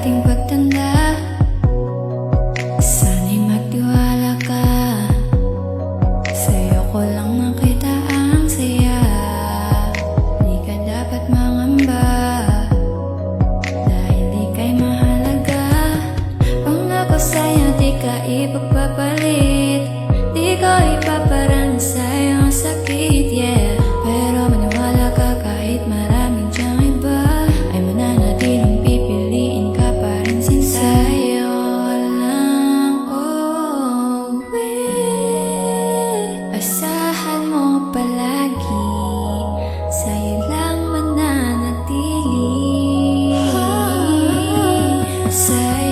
ating pagtanda. Sana'y magtiwala ka, sa'yo ko lang nakita ang saya. Di ka dapat mangamba, dahil di ka'y mahalaga. Pangako sa'yo di ka ipagpapalit, di ko ipaparanas sa'yo ang sakit, yeah. Pero maniwala ka kahit maraming diyang iba, ay mananatiling pipiliin ka pa rin sinta. Sa'yo lang uuwi, asahan mo palagi, sa'yo lang mananatili. Sa'yo